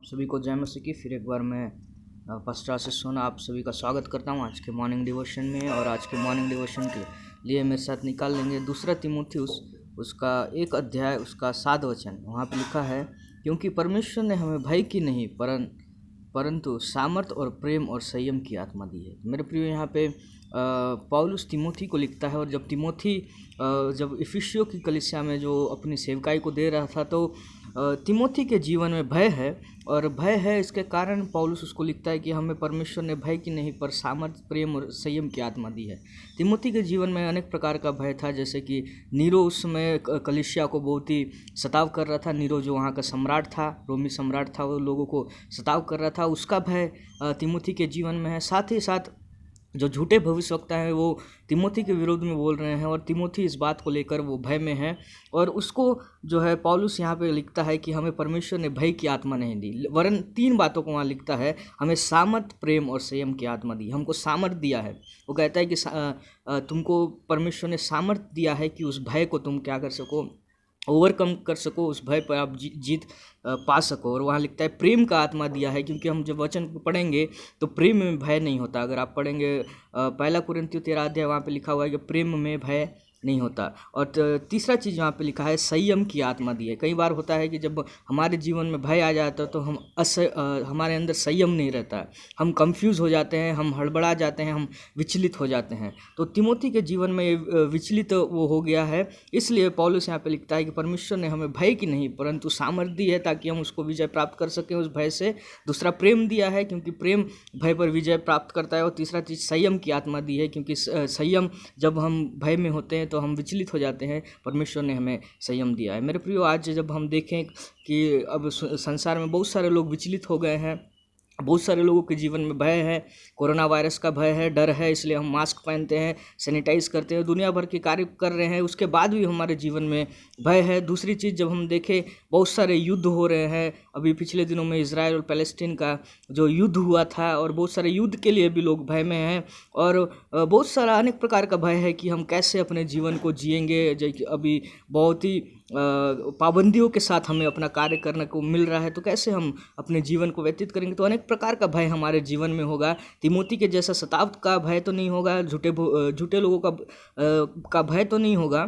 सभी को जय मसीह की। फिर एक बार मैं पास्टर आशीष सोना आप सभी का स्वागत करता हूं आज के मॉर्निंग डिवोशन में। और आज के मॉर्निंग डिवोशन के लिए मेरे साथ निकाल लेंगे दूसरा तीमुथियुस उसका 1 अध्याय उसका 7 वचन। वहाँ पे लिखा है, क्योंकि परमेश्वर ने हमें भय की नहीं परंतु सामर्थ और प्रेम और संयम की आत्मा दी है। मेरे प्रिय, यहाँ पे पौलुस तिमोथी को लिखता है। और जब तिमोथी जब इफिसियों की कलीसिया में जो अपनी सेवकाई को दे रहा था, तो तिमोथी के जीवन में भय है। और भय है, इसके कारण पौलुस उसको लिखता है कि हमें परमेश्वर ने भय की नहीं पर सामर्थ, प्रेम और संयम की आत्मा दी है। तिमोथी के जीवन में अनेक प्रकार का भय था, जैसे कि नीरो उस समय कलीसिया को बहुत ही सताव कर रहा था। नीरो जो वहाँ का सम्राट था, रोमी सम्राट था, वो लोगों को सताव कर रहा था। उसका भय तिमोथी के जीवन में है। साथ ही साथ जो झूठे भविष्यवक्ता हैं वो तिमोथी के विरोध में बोल रहे हैं, और तिमोथी इस बात को लेकर वो भय में है। और उसको जो है पौलुस यहाँ पे लिखता है कि हमें परमेश्वर ने भय की आत्मा नहीं दी, वरन 3 बातों को वहाँ लिखता है। हमें सामर्थ, प्रेम और संयम की आत्मा दी। हमको सामर्थ दिया है। वो कहता है कि तुमको परमेश्वर ने सामर्थ दिया है कि उस भय को तुम क्या कर सको, ओवरकम कर सको, उस भय पर आप जीत पा सको। और वहाँ लिखता है प्रेम का आत्मा दिया है, क्योंकि हम जब वचन को पढ़ेंगे तो प्रेम में भय नहीं होता। अगर आप पढ़ेंगे 1 कुरिन्थियों 13 अध्याय, वहाँ पे लिखा हुआ है कि प्रेम में भय नहीं होता। और तीसरा चीज़ वहाँ पे लिखा है, संयम की आत्मा दी है। कई बार होता है कि जब हमारे जीवन में भय आ जाता है तो हमारे अंदर संयम नहीं रहता है। हम कंफ्यूज हो जाते हैं, हम हड़बड़ा जाते हैं, हम विचलित हो जाते हैं। तो तिमोथी के जीवन में विचलित वो हो गया है। इसलिए पौलुस यहाँ पे लिखता है कि परमेश्वर ने हमें भय की नहीं परंतु सामर्थ दी है, ताकि हम उसको विजय प्राप्त कर सकें उस भय से। दूसरा, प्रेम दिया है, क्योंकि प्रेम भय पर विजय प्राप्त करता है। और तीसरा चीज़, संयम की आत्मा दी है, क्योंकि संयम, जब हम भय में होते हैं तो हम विचलित हो जाते हैं। परमेश्वर ने हमें संयम दिया है। मेरे प्रियो, आज जब हम देखें कि अब संसार में बहुत सारे लोग विचलित हो गए हैं, बहुत सारे लोगों के जीवन में भय है, कोरोना वायरस का भय है, डर है, इसलिए हम मास्क पहनते हैं, सैनिटाइज करते हैं, दुनिया भर के कार्य कर रहे हैं, उसके बाद भी हमारे जीवन में भय है। दूसरी चीज़, जब हम देखें बहुत सारे युद्ध हो रहे हैं, अभी पिछले दिनों में इजराइल और पैलेस्टीन का जो युद्ध हुआ था, और बहुत सारे युद्ध के लिए भी लोग भय में हैं। और बहुत सारा अनेक प्रकार का भय है कि हम कैसे अपने जीवन को जिएंगे। जैसे अभी बहुत ही पाबंदियों के साथ हमें अपना कार्य करने को मिल रहा है, तो कैसे हम अपने जीवन को व्यतीत करेंगे। तो अनेक प्रकार का भय हमारे जीवन में होगा। तिमोथी के जैसा सताव का भय तो नहीं होगा, झूठे लोगों का भय तो नहीं होगा,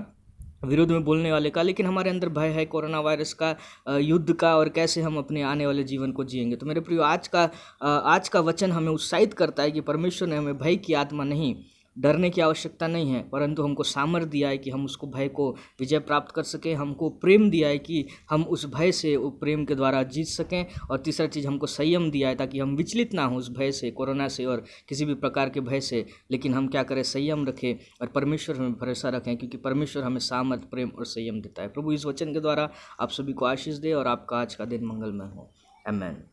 विरोध में बोलने वाले का, लेकिन हमारे अंदर भय है कोरोना वायरस का, युद्ध का, और कैसे हम अपने आने वाले जीवन को जिएंगे। तो मेरे प्रियो, आज का वचन हमें उत्साहित करता है कि परमेश्वर ने हमें भय की आत्मा नहीं, डरने की आवश्यकता नहीं है, परंतु हमको सामर्थ दिया है कि हम उसको भय को विजय प्राप्त कर सकें। हमको प्रेम दिया है कि हम उस भय से, वो प्रेम के द्वारा जीत सकें। और तीसरा चीज़, हमको संयम दिया है ताकि हम विचलित ना हो उस भय से, कोरोना से और किसी भी प्रकार के भय से, लेकिन हम क्या करें, संयम रखें और परमेश्वर में भरोसा रखें, क्योंकि परमेश्वर हमें सामर्थ, प्रेम और संयम देता है। प्रभु इस वचन के द्वारा आप सभी को आशीष दे और आपका आज का दिन मंगलमय हो। आमीन।